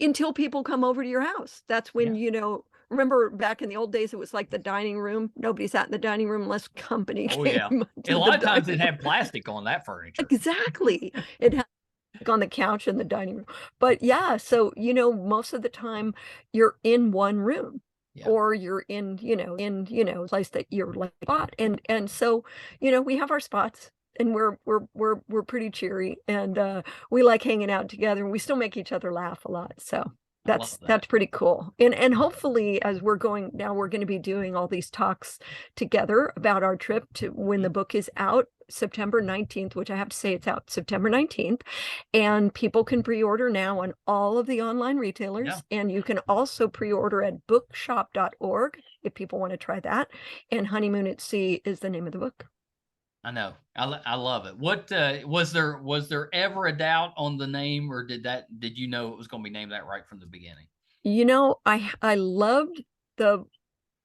until people come over to your house. That's when, Yeah. remember back in the old days, it was like the dining room. Nobody sat in the dining room unless company Oh yeah. came And to a the lot of times it dining room. had plastic on that furniture. Exactly. It had like on the couch in the dining room. But yeah, so most of the time you're in one room Yeah. or you're in a place that you're like spot. And so, we have our spots and we're pretty cheery and we like hanging out together and we still make each other laugh a lot. So I love that. that's pretty cool. And hopefully as we're going now, we're going to be doing all these talks together about our trip to when Mhm. the book is out September 19th, which I have to say it's out September 19th. And people can pre-order now on all of the online Yeah. retailers. And you can also pre-order at bookshop.org if people want to try that. And Honeymoon at Sea is the name of the book. I know. I love it. What was there ever a doubt on the name, or did you know it was going to be named that right from the beginning? I loved the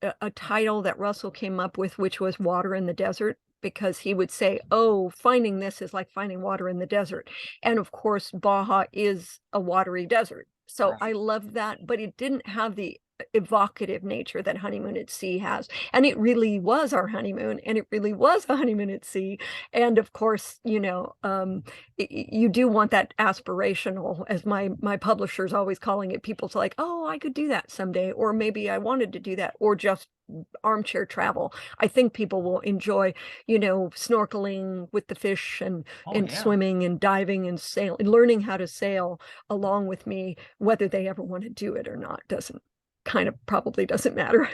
a title that Russell came up with, which was Water in the Desert, because he would say, oh, finding this is like finding water in the desert. And of course, Baja is a watery desert. So I Right. loved that, but it didn't have the evocative nature that Honeymoon at Sea has. And it really was our honeymoon, and it really was a honeymoon at sea. And of course, you do want that aspirational, as my publisher's always calling it. People's like, oh, I could do that someday, or maybe I wanted to do that, or just armchair travel. I think people will enjoy, snorkeling with the fish and Oh and yeah. swimming and diving and sailing, learning how to sail along with me, whether they ever want to do it or not doesn't kind of probably doesn't matter.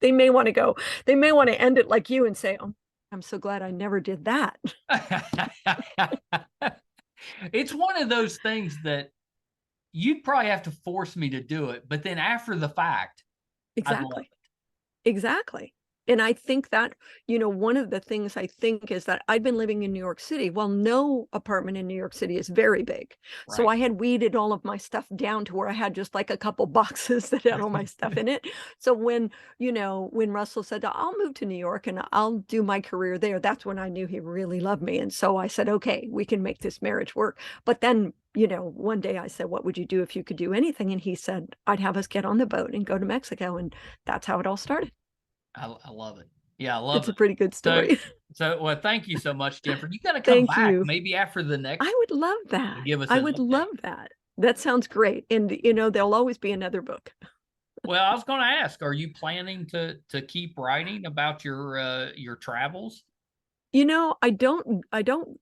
They may want to go, they may want to end it like you and say, oh, I'm so glad I never did that. It's one of those things that you'd probably have to force me to do it, but then after the fact, I'd love Exactly. Exactly. And I think that, one of the things I think is that I'd been living in New York City. Well, no apartment in New York City is very big. it. So Right. I had weeded all of my stuff down to where I had just like a couple boxes that had all my stuff in it. So when Russell said, I'll move to New York and I'll do my career there, that's when I knew he really loved me. And so I said, okay, we can make this marriage work. But then, one day I said, what would you do if you could do anything? And he said, I'd have us get on the boat and go to Mexico. And that's how it all started. I love it. Yeah, I love It's a it. pretty good So story. well, thank you so much, Jennifer. You got to come Thank back you. maybe after the I next would love to that. give us I an would love update. that. That sounds great. And, there'll always be another book. Well, I was going to ask, are you planning to keep writing about your travels? You know, I don't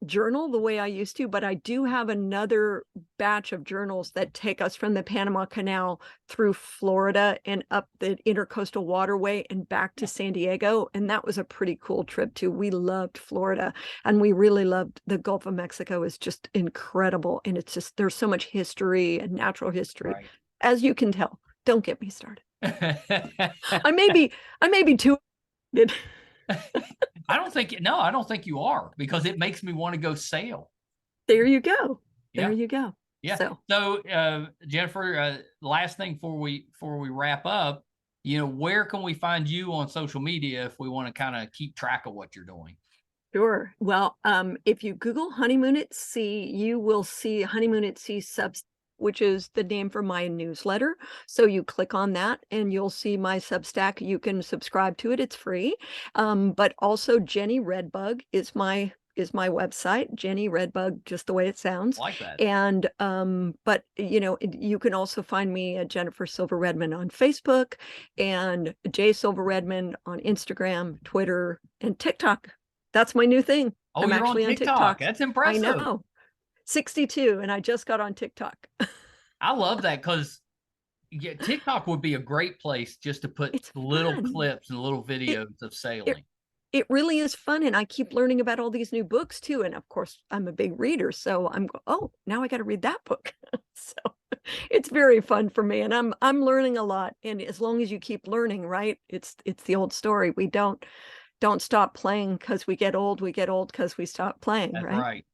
journal the way I used to, but I do have another batch of journals that take us from the Panama Canal through Florida and up the Intercoastal Waterway and back to San Diego, and that was a pretty cool trip too. We loved Florida, and we really loved the Gulf of Mexico. Is just incredible, and it's just there's so much history and natural history, Right. as you can tell. Don't get me started. I may be too. I don't think you are, because it makes me want to go sail. There you go. There Yeah. you go. Yeah. So So, Jennifer, last thing before we wrap up, where can we find you on social media if we want to kind of keep track of what you're doing? sure. Well, if you Google honeymoon at sea, you will see honeymoon at sea subs, which is the name for my newsletter. So you click on that and you'll see my Substack. You can subscribe to it. It's free. But also Jenny Redbug is my website, Jenny Redbug, just the way it sounds. I like that. And but you can also find me at Jennifer Silva Redmond on Facebook and J Silva Redmond on Instagram, Twitter, and TikTok. That's my new thing. Oh, I'm you're on actually on TikTok. TikTok. That's I impressive. know. 62, and I just got on TikTok. I love that, because TikTok would be a great place just to put It's little fun. clips and little It videos of it sailing. it really is fun, and I keep learning about all these new books too. And of course, I'm a big reader, so oh, now I got to read that book. So it's very fun for me, and I'm learning a lot. And as long as you keep learning, right? It's the old story. We don't stop playing because we get old. We get old because we stop playing, That's right? right.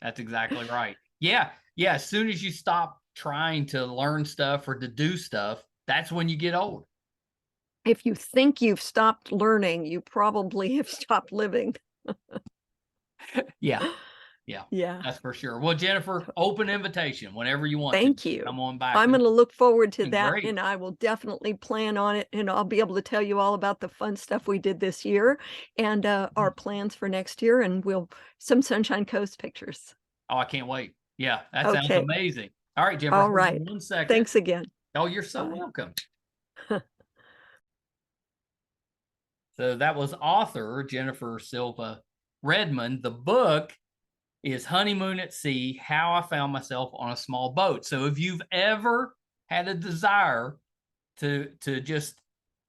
That's exactly right. Yeah. Yeah. As soon as you stop trying to learn stuff or to do stuff, that's when you get old. If you think you've stopped learning, you probably have stopped living. Yeah. Yeah. Yeah. That's for sure. Well, Jennifer, open invitation whenever you want to Thank you. come on back. I'm This gonna has look forward to been that, great. and I will definitely plan on it, and I'll be able to tell you all about the fun stuff we did this year and, our plans for next year, and we'll some Sunshine Coast pictures. Oh, I can't wait. Yeah. That sounds Okay. amazing. All right, Jennifer, All hold on right. 1 second. Thanks again. Oh, you're so Bye. welcome. So that was author Jennifer Silva Redmond. The book is Honeymoon at Sea: How I Found Myself on a Small Boat. So if you've ever had a desire to just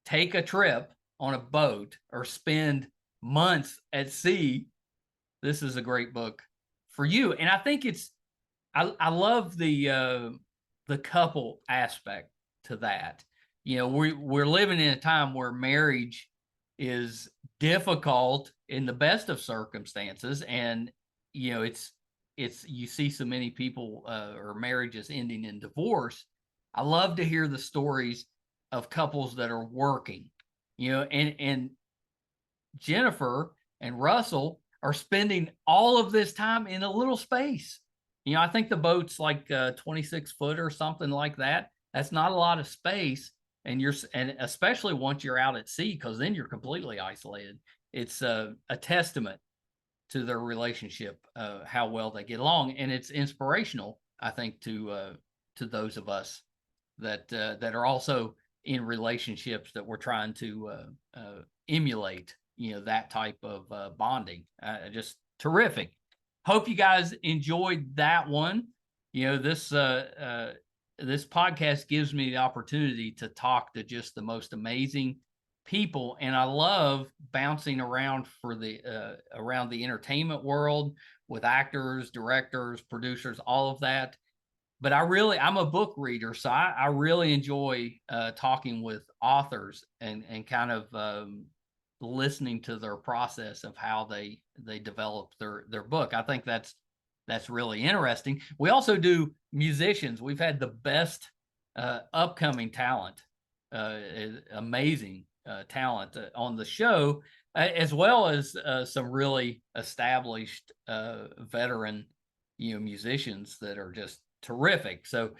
take a trip on a boat or spend months at sea, this is a great book for you. And I think I love the couple aspect to that. We're living in a time where marriage is difficult in the best of circumstances, and it's you see so many people or marriages ending in divorce. I love to hear the stories of couples that are working, and Jennifer and Russell are spending all of this time in a little space. I think the boat's like 26 foot or something like that. That's not a lot of space. And especially once you're out at sea, because then you're completely isolated. It's a testament to their relationship, how well they get along. And it's inspirational, I think, to those of us that are also in relationships that we're trying to emulate, that type of bonding. Just terrific. Hope you guys enjoyed that one. This podcast gives me the opportunity to talk to just the most amazing people, and I love bouncing around around the entertainment world with actors, directors, producers, all of that. But I'm a book reader, so I really enjoy talking with authors and kind of listening to their process of how they develop their book. I think that's really interesting. We also do musicians. We've had the best upcoming talent, amazing talent on the show, as well as some really established veteran musicians that are just terrific. So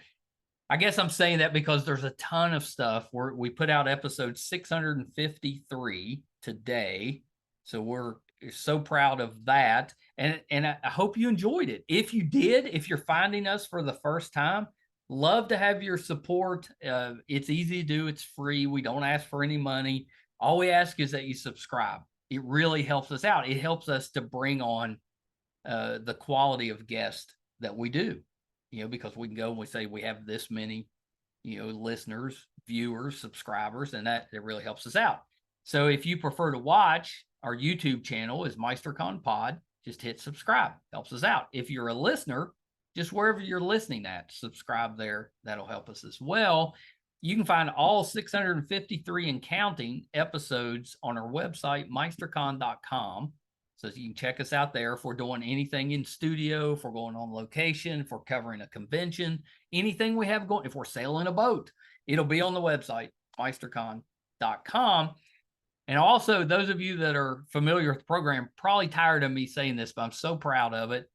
I guess I'm saying that because there's a ton of stuff. We put out episode 653 today, so we're so proud of that. And I hope you enjoyed it. If you did, if you're finding us for the first time, love to have your support. It's easy to do. It's free. We don't ask for any money. All we ask is that you subscribe. it really helps us out. It helps us to bring on the quality of guests that we do, because we can go and we say we have this many, listeners, viewers, subscribers, and that it really helps us out. So if you prefer to watch, our YouTube channel is MeisterCon Pod. Just hit subscribe. Helps us out. If you're a listener, just wherever you're listening at, subscribe there. That'll help us as well. You can find all 653 and counting episodes on our website, meistercon.com. So you can check us out there if we're doing anything in studio, if we're going on location, if we're covering a convention, anything we have going, if we're sailing a boat, it'll be on the website, meistercon.com. And also, those of you that are familiar with the program, probably tired of me saying this, but I'm so proud of it.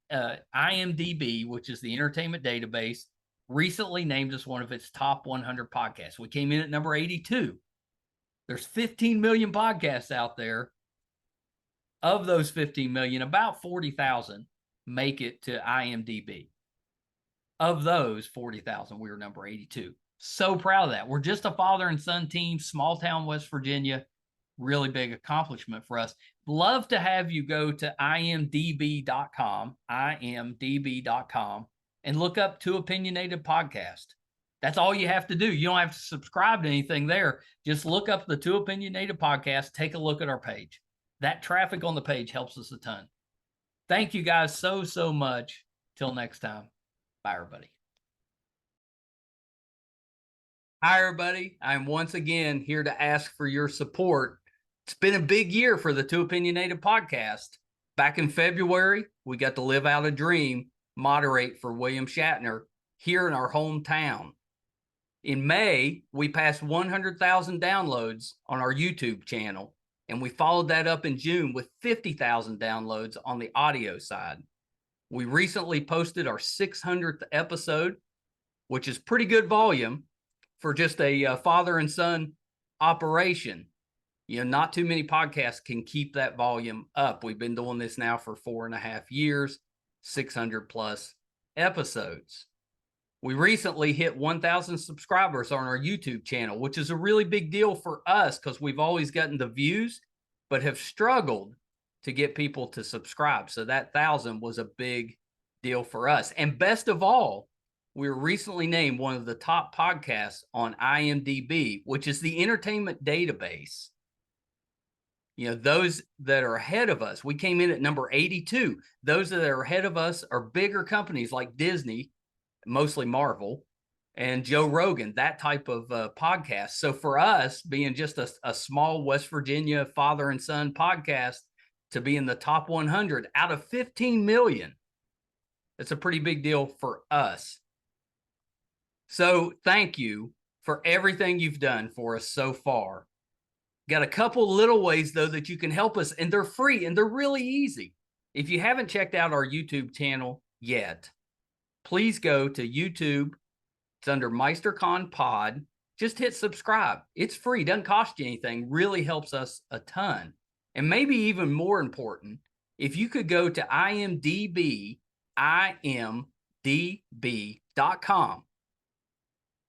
IMDb, which is the entertainment database, recently named us one of its top 100 podcasts. We came in at number 82. There's 15 million podcasts out there. Of those 15 million, about 40,000 make it to IMDb. Of those 40,000, we were number 82. So proud of that. We're just a father and son team, small town West Virginia. Really big accomplishment for us. Love to have you go to imdb.com, and look up Two Opinionated Podcast. That's all you have to do. You don't have to subscribe to anything there. Just look up the Two Opinionated Podcast. Take a look at our page. That traffic on the page helps us a ton. Thank you guys so, so much. Till next time. Bye, everybody. Hi, everybody. I'm once again here to ask for your support. It's been a big year for the Two Opinionated Podcast. Back in February, we got to live out a dream, moderate for William Shatner here in our hometown. In May, we passed 100,000 downloads on our YouTube channel, and we followed that up in June with 50,000 downloads on the audio side. We recently posted our 600th episode, which is pretty good volume for just a father and son operation. Not too many podcasts can keep that volume up. We've been doing this now for 4.5 years, 600 plus episodes. We recently hit 1,000 subscribers on our YouTube channel, which is a really big deal for us because we've always gotten the views, but have struggled to get people to subscribe. So that 1,000 was a big deal for us. And best of all, we were recently named one of the top podcasts on IMDb, which is the entertainment database. Those that are ahead of us, we came in at number 82. Those that are ahead of us are bigger companies like Disney, mostly Marvel, and Joe Rogan, that type of podcast. So for us, being just a small West Virginia father and son podcast, to be in the top 100 out of 15 million, it's a pretty big deal for us. So thank you for everything you've done for us so far. Got a couple little ways, though, that you can help us, and they're free, and they're really easy. If you haven't checked out our YouTube channel yet, please go to YouTube. It's under MeisterCon Pod. Just hit subscribe. It's free. Doesn't cost you anything. Really helps us a ton. And maybe even more important, if you could go to imdb.com,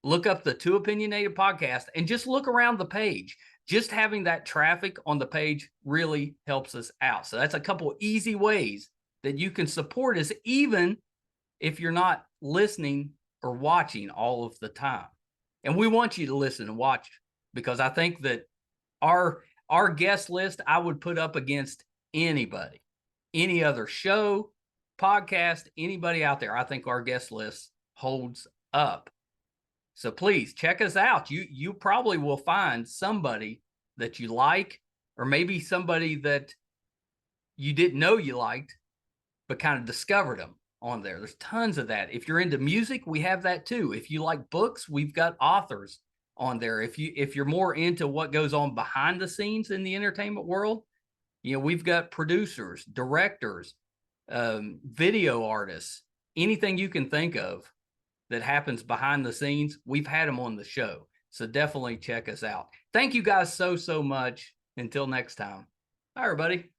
look up the Two Opinionated Podcast, and just look around the page. Just having that traffic on the page really helps us out. So that's a couple easy ways that you can support us, even if you're not listening or watching all of the time. And we want you to listen and watch, because I think that our guest list, I would put up against anybody, any other show, podcast, anybody out there. I think our guest list holds up. So please check us out. You probably will find somebody that you like, or maybe somebody that you didn't know you liked, but kind of discovered them on there. There's tons of that. If you're into music, we have that too. If you like books, we've got authors on there. If you're more into what goes on behind the scenes in the entertainment world, we've got producers, directors, video artists, anything you can think of that happens behind the scenes, we've had them on the show. So definitely check us out. Thank you guys so, so much. Until next time. Bye, everybody.